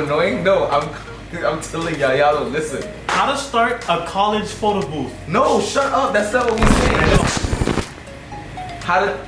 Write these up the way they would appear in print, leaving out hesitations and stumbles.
annoying? No, I'm telling y'all don't listen. How to start a college photo booth. No, shut up. That's not what we saying. How to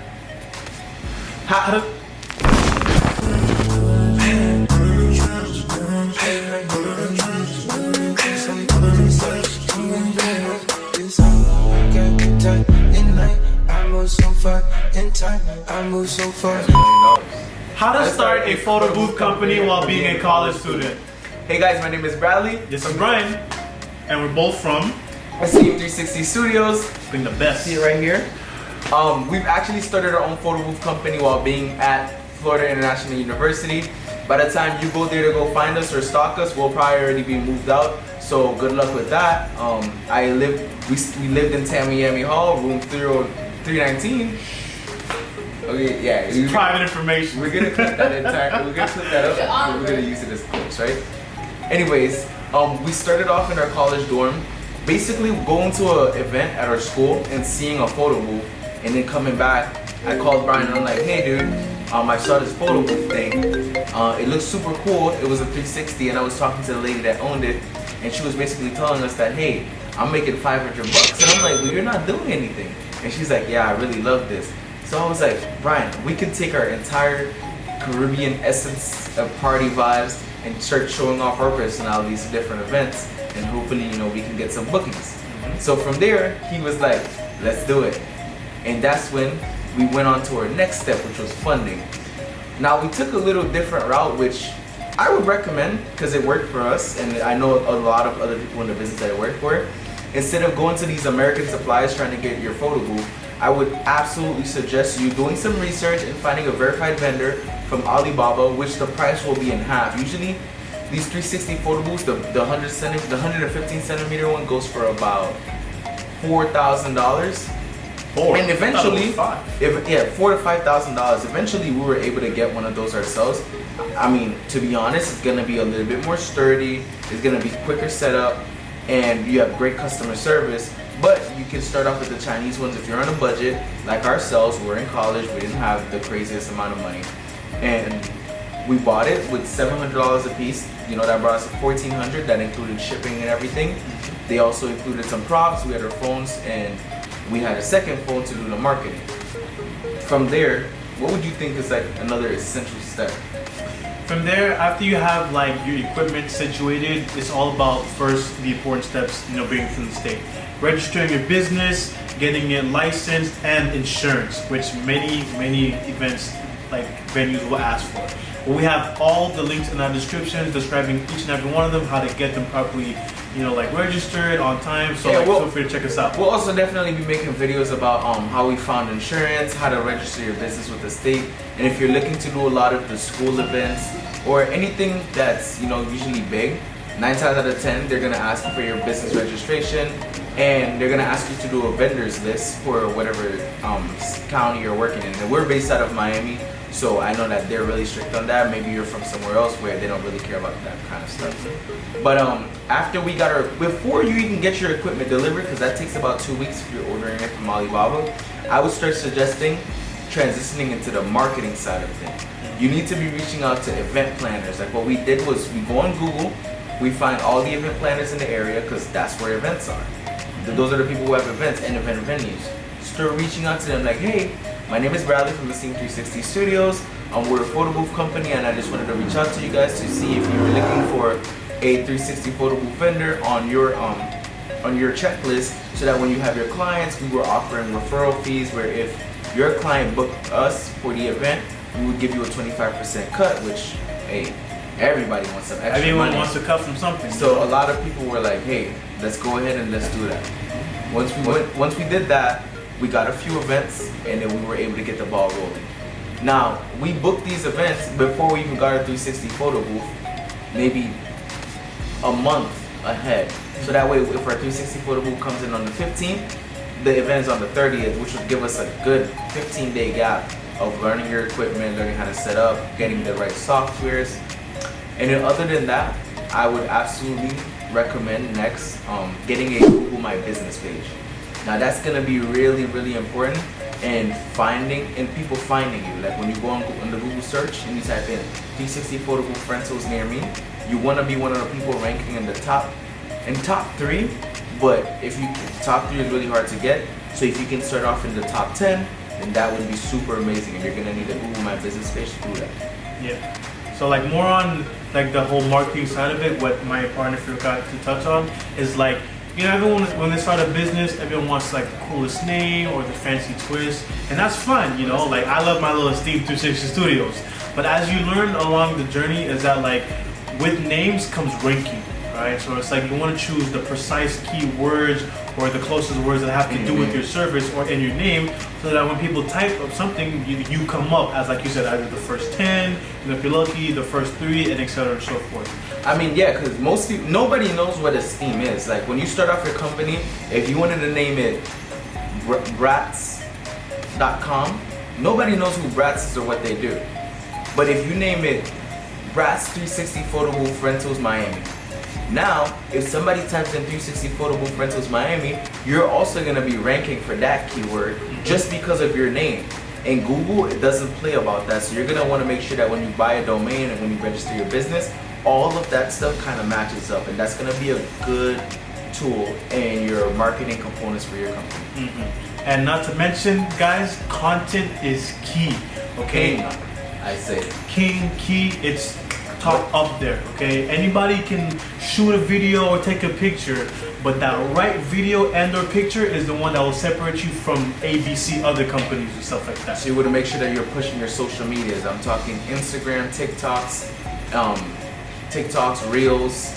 How to start a photo booth company while being a college student. Hey guys, my name is Bradley. This is Brian, and we're both from SCM360 Studios. Being the best. See it right here. We've actually started our own photo booth company while being at Florida International University. By the time you go there to go find us or stalk us, we'll probably already be moved out. So good luck with that. We lived in Tamiami Hall, room 319. Okay, yeah. It's private information. We're gonna clip that we're gonna clip that up. We're gonna use it as clips, right? Anyways, we started off in our college dorm, basically going to an event at our school and seeing a photo booth, and then coming back, I called Brian and I'm like, hey dude, I saw this photo booth thing. It looks super cool. It was a 360, and I was talking to the lady that owned it, and she was basically telling us that, hey, I'm making $500, and I'm like, well, you're not doing anything. And she's like, yeah, I really love this. So I was like, Brian, we could take our entire Caribbean essence of party vibes and start showing off our personalities to different events, and hopefully, you know, we can get some bookings. So from there, he was like, let's do it. And that's when we went on to our next step, which was funding. Now we took a little different route, which I would recommend because it worked for us, and I know a lot of other people in the business that it worked for. Instead of going to these American suppliers trying to get your photo booth, I would absolutely suggest you doing some research and finding a verified vendor from Alibaba, which the price will be in half. Usually, these 360 photo booths, the 115 centimeter one goes for about $4,000. And eventually, $4,000 to $5,000. Eventually, we were able to get one of those ourselves. I mean, to be honest, it's gonna be a little bit more sturdy. It's gonna be quicker setup, and you have great customer service. But you can start off with the Chinese ones if you're on a budget, like ourselves. We're in college, we didn't have the craziest amount of money, and we bought it with $700 a piece. You know, that brought us $1,400. That included shipping and everything. They also included some props. We had our phones, and we had a second phone to do the marketing. From there, what would you think is like another essential step? From there, after you have like your equipment situated, it's all about first the important steps, you know, bringing from the state. Registering your business, getting it licensed, and insurance, which many events like venues will ask for. Well, we have all the links in our description describing each and every one of them, how to get them properly, you know, like registered on time. So yeah, feel free to check us out. We'll also definitely be making videos about how we found insurance, how to register your business with the state, and if you're looking to do a lot of the school events or anything that's, you know, usually big, 9 times out of 10 they're gonna ask you for your business registration, and they're gonna ask you to do a vendors list for whatever county you're working in. And we're based out of Miami, so I know that they're really strict on that. Maybe you're from somewhere else where they don't really care about that kind of stuff. But after we got our, before you even get your equipment delivered, because that takes about 2 weeks if you're ordering it from Alibaba, I would start suggesting transitioning into the marketing side of things. You need to be reaching out to event planners. Like what we did was we go on Google, we find all the event planners in the area, because that's where events are. Those are the people who have events and event venues. Start reaching out to them like, hey, my name is Bradley from the SCM360 Studios. We're a photo booth company, and I just wanted to reach out to you guys to see if you were looking for a 360 photo booth vendor on your checklist, so that when you have your clients, we were offering referral fees where if your client booked us for the event, we would give you a 25% cut, which, hey, everybody wants some extra Everyone money. wants to cut from something. So a lot of people were like, hey, let's go ahead and let's do that. Once we did that, we got a few events, and then we were able to get the ball rolling. Now, we booked these events before we even got our 360 photo booth, maybe a month ahead. So that way, if our 360 photo booth comes in on the 15th, the event is on the 30th, which would give us a good 15-day gap of learning your equipment, learning how to set up, getting the right softwares. And then other than that, I would absolutely recommend next getting a Google My Business page. Now that's gonna be really important, and people finding you. Like when you go on the Google search and you type in 360 photo booth rentals near me, you want to be one of the people ranking in the top 3. But if you top 3 is really hard to get. So if you can start off in the top 10, then that would be super amazing. And you're gonna need a Google My Business page to do that. Yeah. So like more on like the whole marketing side of it, what my partner forgot to touch on is like, you know, everyone when they start a business, everyone wants like the coolest name or the fancy twist, and that's fun, you know. Like I love my little Steam 360 Studios, but as you learn along the journey, is that like with names comes ranking, right? So it's like you want to choose the precise keywords or the closest words that have to do with your service or in your name, so that when people type up something, you come up as, like you said, either the first 10, and if you're lucky, the first 3, and etc. and so forth. I mean, yeah, because most people, nobody knows what a Steam is. Like when you start off your company, if you wanted to name it Brats.com, nobody knows who Brats is or what they do. But if you name it Brats 360 Photo Booth Rentals Miami, now if somebody types in 360 Photo Booth Rentals Miami, you're also going to be ranking for that keyword just because of your name. And Google, it doesn't play about that. So you're going to want to make sure that when you buy a domain and when you register your business, all of that stuff kind of matches up, and that's going to be a good tool in your marketing components for your company. And not to mention, guys, content is key. Okay, I say key. It's top up there. Okay, anybody can shoot a video or take a picture, but that right video and/or picture is the one that will separate you from ABC other companies and stuff like that. So you want to make sure that you're pushing your social medias. I'm talking Instagram, TikToks, Reels,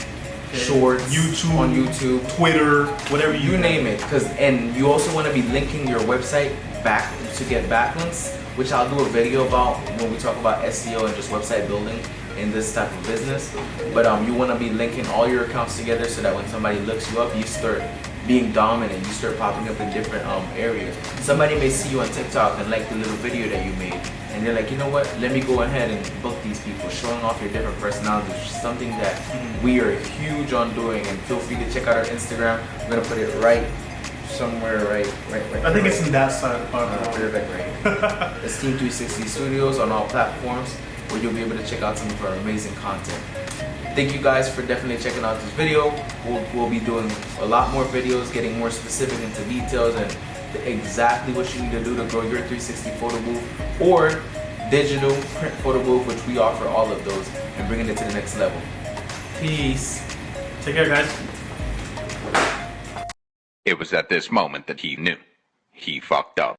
Shorts, on YouTube, Twitter, whatever you name it. And you also want to be linking your website back to get backlinks, which I'll do a video about when we talk about SEO and just website building in this type of business. But you want to be linking all your accounts together so that when somebody looks you up, you start being dominant. You start popping up in different areas. Somebody may see you on TikTok and like the little video that you made, and they're like, you know what, let me go ahead and book these people, showing off your different personalities, which is something that we are huge on doing. And feel free to check out our Instagram. I'm gonna put it right somewhere, right. I think it's in that side. Put it back right. It's Team 360 Studios on all platforms, where you'll be able to check out some of our amazing content. Thank you guys for definitely checking out this video. We'll be doing a lot more videos, getting more specific into details and exactly what you need to do to grow your 360 photo booth or digital print photo booth, which we offer all of those, and bringing it to the next level. Peace. Take care, guys. It was at this moment that he knew he fucked up.